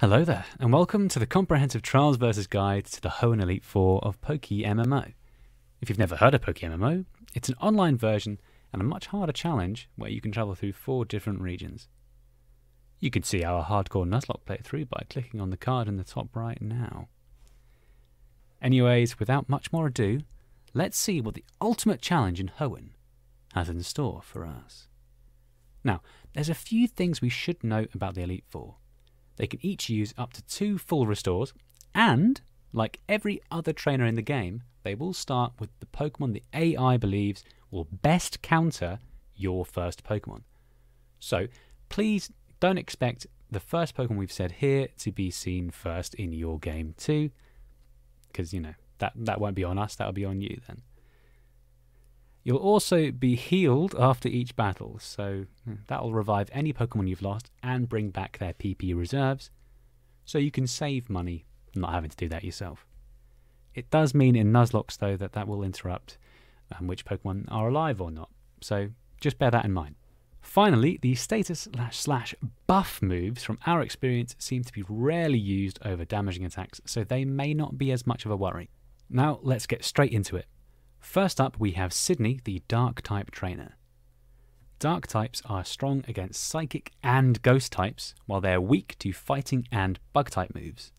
Hello there, and welcome to the comprehensive Trials vs Guide to the Hoenn Elite 4 of Pokémmo. If you've never heard of Pokémmo, it's an online version and a much harder challenge where you can travel through 4 different regions. You can see our hardcore Nuzlocke playthrough by clicking on the card in the top right now. Anyways, without much more ado, let's see what the ultimate challenge in Hoenn has in store for us. Now, there's a few things we should note about the Elite 4. They can each use up to 2 full restores, and, like every other trainer in the game, they will start with the Pokemon the AI believes will best counter your first Pokemon. So, please don't expect the first Pokemon we've said here to be seen first in your game too, because, you know, that won't be on us, that'll be on you then. You'll also be healed after each battle, so that'll revive any Pokemon you've lost and bring back their PP reserves, so you can save money not having to do that yourself. It does mean in Nuzlocke though that will interrupt which Pokemon are alive or not, so just bear that in mind. Finally, the status / buff moves from our experience seem to be rarely used over damaging attacks, so they may not be as much of a worry. Now let's get straight into it. First up, we have Sidney, the Dark-type trainer. Dark types are strong against Psychic and Ghost types, while they are weak to Fighting and Bug-type moves.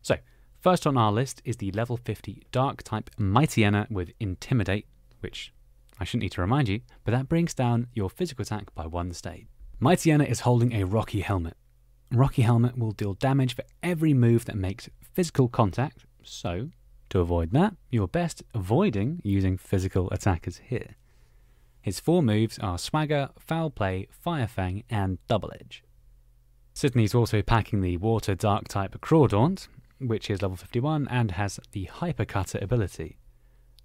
So, first on our list is the level 50 Dark-type Mightyena with Intimidate, which I shouldn't need to remind you, but that brings down your physical attack by 1 stage. Mightyena is holding a Rocky Helmet. Rocky Helmet will deal damage for every move that makes physical contact, so to avoid that, you're best avoiding using physical attackers here. His 4 moves are Swagger, Foul Play, Fire Fang, and Double Edge. Sidney's also packing the Water Dark type Crawdaunt, which is level 51 and has the Hypercutter ability.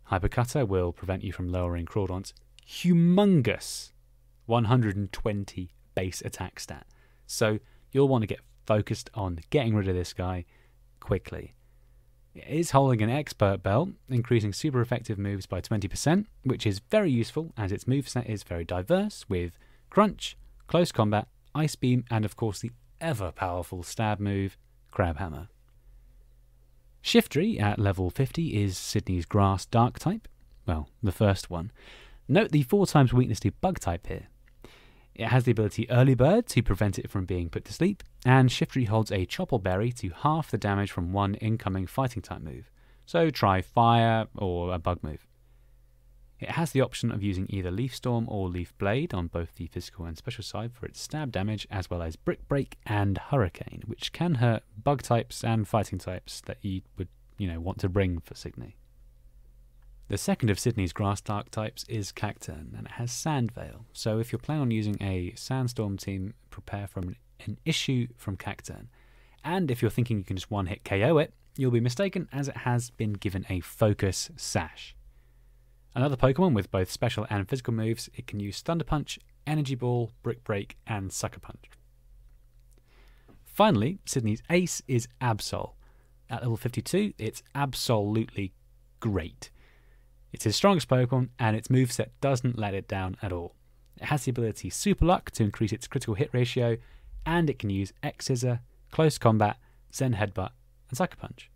Hypercutter will prevent you from lowering Crawdaunt's humongous 120 base attack stat, so you'll want to get focused on getting rid of this guy quickly. It is holding an expert belt, increasing super effective moves by 20%, which is very useful as its moveset is very diverse with Crunch, Close Combat, Ice Beam, and of course the ever powerful stab move, Crabhammer. Shiftry at level 50 is Sidney's Grass Dark type, well, the first one. Note the 4 times weakness to Bug type here. It has the ability Early Bird to prevent it from being put to sleep, and Shiftry holds a Chople Berry to half the damage from one incoming fighting type move, so try Fire or a Bug move. It has the option of using either Leaf Storm or Leaf Blade on both the physical and special side for its stab damage, as well as Brick Break and Hurricane, which can hurt Bug types and fighting types that you would, want to bring for Sidney. The second of Sidney's Grass Dark types is Cacturne, and it has Sand Veil, so if you're planning on using a Sandstorm team, prepare for an issue from Cacturne. And if you're thinking you can just one-hit KO it, you'll be mistaken, as it has been given a Focus Sash. Another Pokemon with both special and physical moves, it can use Thunder Punch, Energy Ball, Brick Break, and Sucker Punch. Finally, Sidney's ace is Absol. At level 52, it's absolutely great. It's his strongest Pokemon, and its moveset doesn't let it down at all. It has the ability Super Luck to increase its critical hit ratio, and it can use X-Scissor, Close Combat, Zen Headbutt, and Sucker Punch.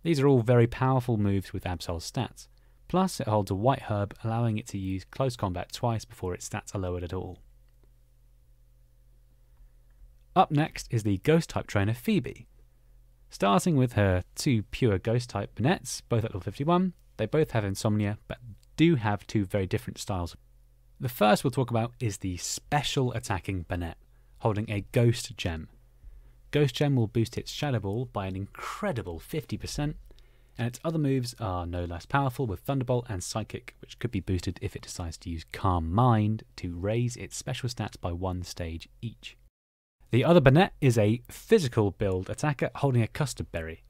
These are all very powerful moves with Absol's stats. Plus, it holds a White Herb, allowing it to use Close Combat twice before its stats are lowered at all. Up next is the Ghost-type trainer Phoebe. Starting with her 2 pure Ghost-type Bannettes, both at level 51, they both have Insomnia, but do have 2 very different styles. The first we'll talk about is the special attacking Bannett, holding a Ghost Gem. Ghost Gem will boost its Shadow Ball by an incredible 50%, and its other moves are no less powerful with Thunderbolt and Psychic, which could be boosted if it decides to use Calm Mind to raise its special stats by 1 stage each. The other Bannett is a physical build attacker holding a Custard Berry.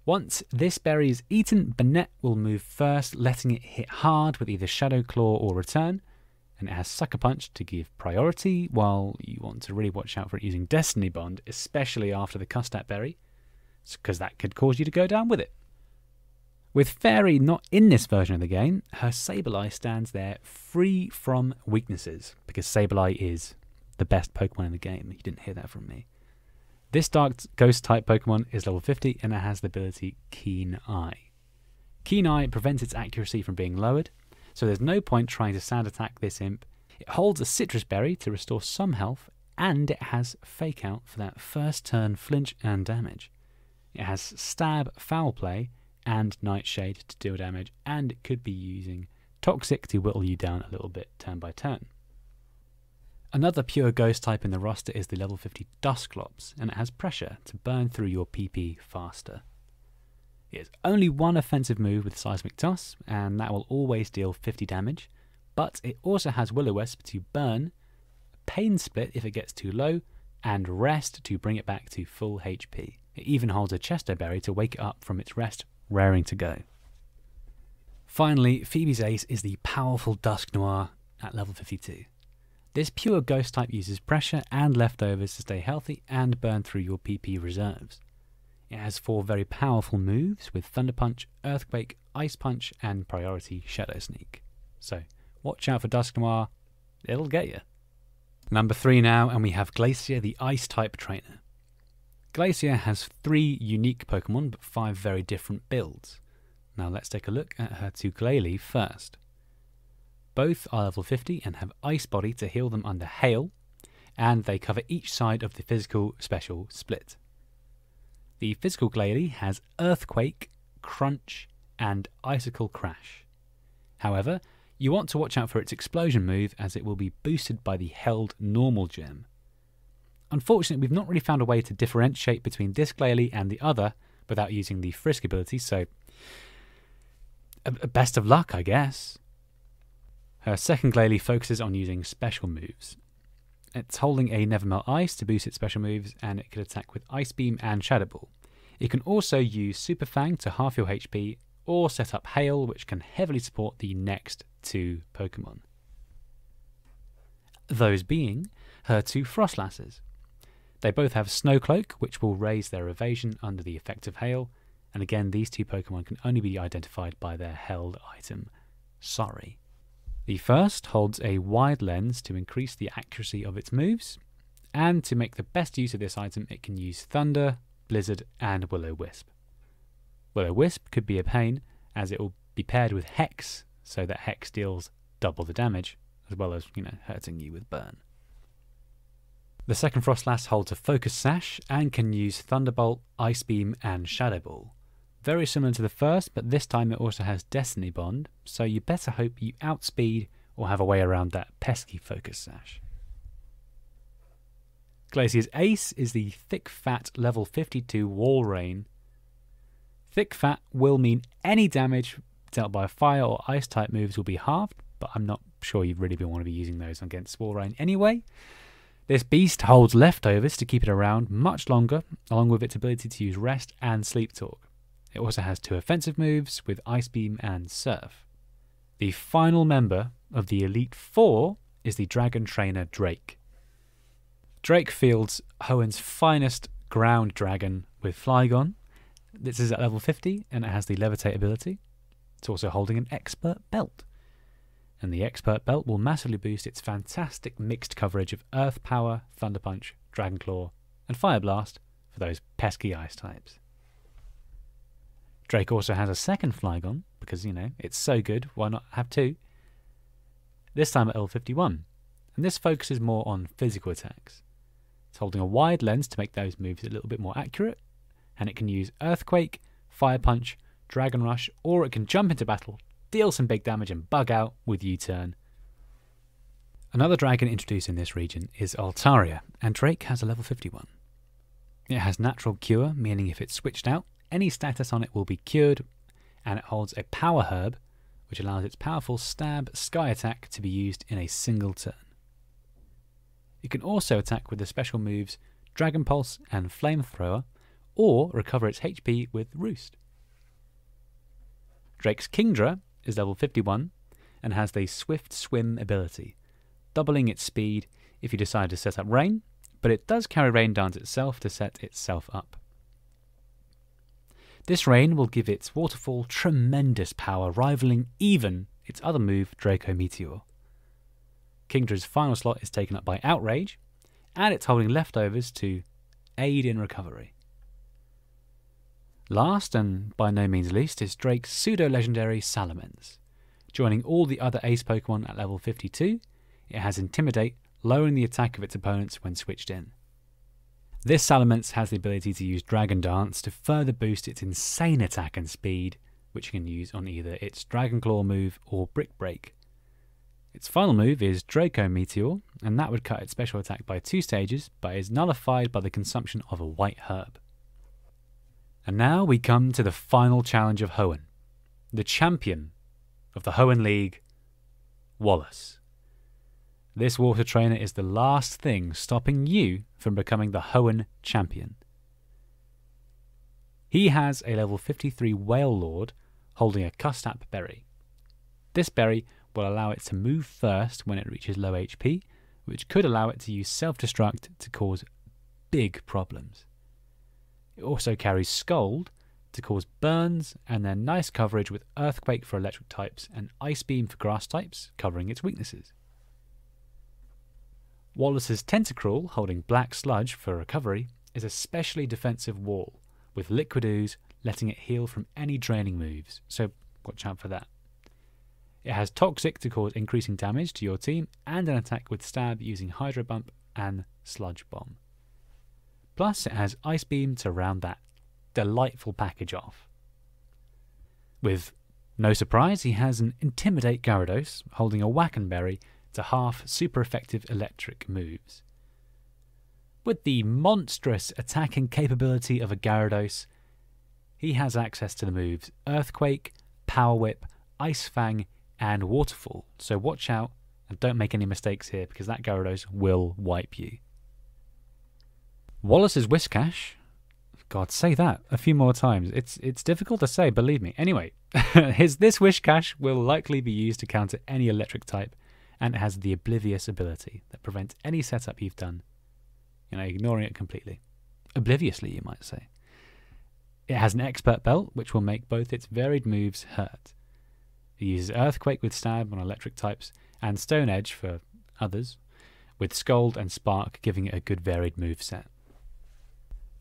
Once this berry is eaten, Bannett will move first, letting it hit hard with either Shadow Claw or Return, and it has Sucker Punch to give priority, while you want to really watch out for it using Destiny Bond, especially after the Custard Berry, because that could cause you to go down with it. With Fairy not in this version of the game, her Sableye stands there free from weaknesses, because Sableye is the best Pokemon in the game. You didn't hear that from me. This Dark Ghost type Pokemon is level 50 and it has the ability Keen Eye. Keen Eye prevents its accuracy from being lowered, so there's no point trying to sand attack this imp. It holds a citrus berry to restore some health, and it has Fake Out for that first turn flinch and damage. It has Stab, Foul Play, and Nightshade to deal damage, and it could be using Toxic to whittle you down a little bit turn by turn. Another pure ghost type in the roster is the level 50 Dusclops, and it has Pressure to burn through your PP faster. It has only one offensive move with Seismic Toss, and that will always deal 50 damage, but it also has Will-O-Wisp to burn, Pain Split if it gets too low, and Rest to bring it back to full HP. It even holds a Chesto Berry to wake it up from its rest, raring to go. Finally, Phoebe's ace is the powerful Dusknoir at level 52. This pure ghost type uses Pressure and Leftovers to stay healthy and burn through your PP reserves. It has 4 very powerful moves with Thunder Punch, Earthquake, Ice Punch, and Priority Shadow Sneak. So, watch out for Dusknoir, it'll get you. Number 3 now, and we have Glacia, the Ice-type trainer. Glacia has 3 unique Pokemon, but 5 very different builds. Now let's take a look at her 2 Glalie first. Both are level 50 and have Ice Body to heal them under Hail, and they cover each side of the physical special split. The physical Glalie has Earthquake, Crunch, and Icicle Crash. However, you want to watch out for its explosion move as it will be boosted by the held normal gem. Unfortunately, we've not really found a way to differentiate between this Glalie and the other without using the Frisk ability, so best of luck, I guess. Her second Glalie focuses on using special moves. It's holding a Nevermelt Ice to boost its special moves, and it can attack with Ice Beam and Shadow Ball. It can also use Super Fang to half your HP, or set up Hail, which can heavily support the next 2 Pokemon. Those being her 2 Frostlasses. They both have Snow Cloak, which will raise their evasion under the effect of Hail, and again these 2 Pokemon can only be identified by their held item, Sorry. The first holds a wide lens to increase the accuracy of its moves, and to make the best use of this item it can use Thunder, Blizzard, and Will-O-Wisp. Will-O-Wisp could be a pain, as it will be paired with Hex, so that Hex deals double the damage, as well as, hurting you with Burn. The second Frostlass holds a Focus Sash, and can use Thunderbolt, Ice Beam, and Shadow Ball. Very similar to the first, but this time it also has Destiny Bond, so you better hope you outspeed or have a way around that pesky Focus Sash. Glacia's ace is the Thick Fat level 52 Wall Rain. Thick Fat will mean any damage dealt by fire or ice type moves will be halved, but I'm not sure you'd really want to be using those against Wall Rain anyway. This beast holds Leftovers to keep it around much longer, along with its ability to use Rest and Sleep Talk. It also has 2 offensive moves with Ice Beam and Surf. The final member of the Elite Four is the Dragon Trainer Drake. Drake fields Hoenn's finest ground dragon with Flygon. This is at level 50 and it has the Levitate ability. It's also holding an Expert Belt. And the Expert Belt will massively boost its fantastic mixed coverage of Earth Power, Thunder Punch, Dragon Claw, and Fire Blast for those pesky ice types. Drake also has a second Flygon, because, it's so good, why not have 2? This time at level 51, and this focuses more on physical attacks. It's holding a wide lens to make those moves a little bit more accurate, and it can use Earthquake, Fire Punch, Dragon Rush, or it can jump into battle, deal some big damage and bug out with U-turn. Another dragon introduced in this region is Altaria, and Drake has a level 51. It has Natural Cure, meaning if it's switched out, any status on it will be cured, and it holds a Power Herb, which allows its powerful Stab Sky attack to be used in a single turn. It can also attack with the special moves Dragon Pulse and Flamethrower, or recover its HP with Roost. Drake's Kingdra is level 51 and has the Swift Swim ability, doubling its speed if you decide to set up Rain, but it does carry Rain Dance itself to set itself up. This Rain will give its Waterfall tremendous power, rivaling even its other move, Draco Meteor. Kingdra's final slot is taken up by Outrage, and it's holding Leftovers to aid in recovery. Last, and by no means least, is Drake's pseudo-legendary Salamence. Joining all the other ace Pokemon at level 52, it has Intimidate, lowering the attack of its opponents when switched in. This Salamence has the ability to use Dragon Dance to further boost its insane attack and speed, which you can use on either its Dragon Claw move or Brick Break. Its final move is Draco Meteor, and that would cut its special attack by 2 stages, but is nullified by the consumption of a white herb. And now we come to the final challenge of Hoenn, the champion of the Hoenn League, Wallace. This water trainer is the last thing stopping you from becoming the Hoenn champion. He has a level 53 Whale Lord holding a Custap berry. This berry will allow it to move first when it reaches low HP, which could allow it to use self-destruct to cause big problems. It also carries Scald to cause burns, and then nice coverage with Earthquake for electric types and Ice Beam for grass types, covering its weaknesses. Wallace's Tentacruel, holding Black Sludge for recovery, is a specially defensive wall, with Liquid Ooze letting it heal from any draining moves, so watch out for that. It has Toxic to cause increasing damage to your team, and an attack with Stab using Hydro Bump and Sludge Bomb. Plus, it has Ice Beam to round that delightful package off. With no surprise, he has an Intimidate Gyarados, holding a Wackenberry to half super effective electric moves. With the monstrous attacking capability of a Gyarados, he has access to the moves Earthquake, Power Whip, Ice Fang, and Waterfall, so watch out and don't make any mistakes here because that Gyarados will wipe you. Wallace's Whiscash, God, say that a few more times. It's difficult to say, believe me. Anyway, this Whiscash will likely be used to counter any electric type, and it has the Oblivious ability that prevents any setup you've done, ignoring it completely. Obliviously, you might say. It has an Expert Belt, which will make both its varied moves hurt. It uses Earthquake with Stab on electric types, and Stone Edge for others, with Scald and Spark giving it a good varied move set.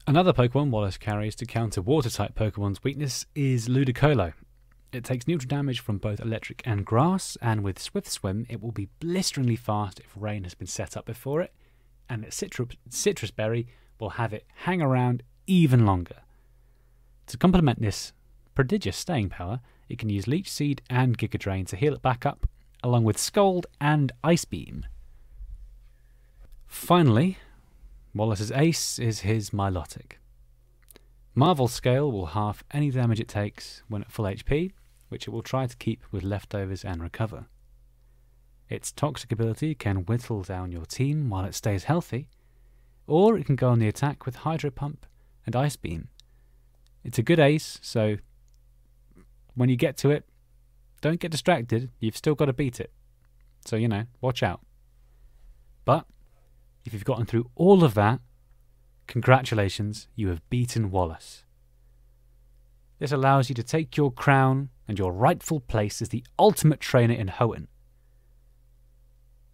Another Pokemon Wallace carries to counter Water-type Pokemon's weakness is Ludicolo. It takes neutral damage from both electric and grass, and with Swift Swim it will be blisteringly fast if rain has been set up before it, and its Citrus Berry will have it hang around even longer. To complement this prodigious staying power, it can use Leech Seed and Giga Drain to heal it back up, along with Scald and Ice Beam. Finally, Wallace's ace is his Milotic. Marvel Scale will half any damage it takes when at full HP, which it will try to keep with leftovers and recover. Its Toxic ability can whittle down your team while it stays healthy, or it can go on the attack with Hydro Pump and Ice Beam. It's a good ace, so when you get to it, don't get distracted, you've still got to beat it. So, watch out. But if you've gotten through all of that, congratulations, you have beaten Wallace. This allows you to take your crown and your rightful place as the ultimate trainer in Hoenn.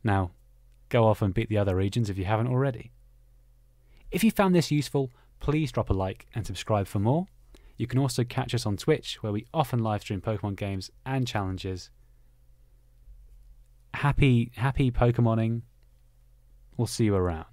Now, go off and beat the other regions if you haven't already. If you found this useful, please drop a like and subscribe for more. You can also catch us on Twitch, where we often live stream Pokemon games and challenges. Happy Pokemoning. We'll see you around.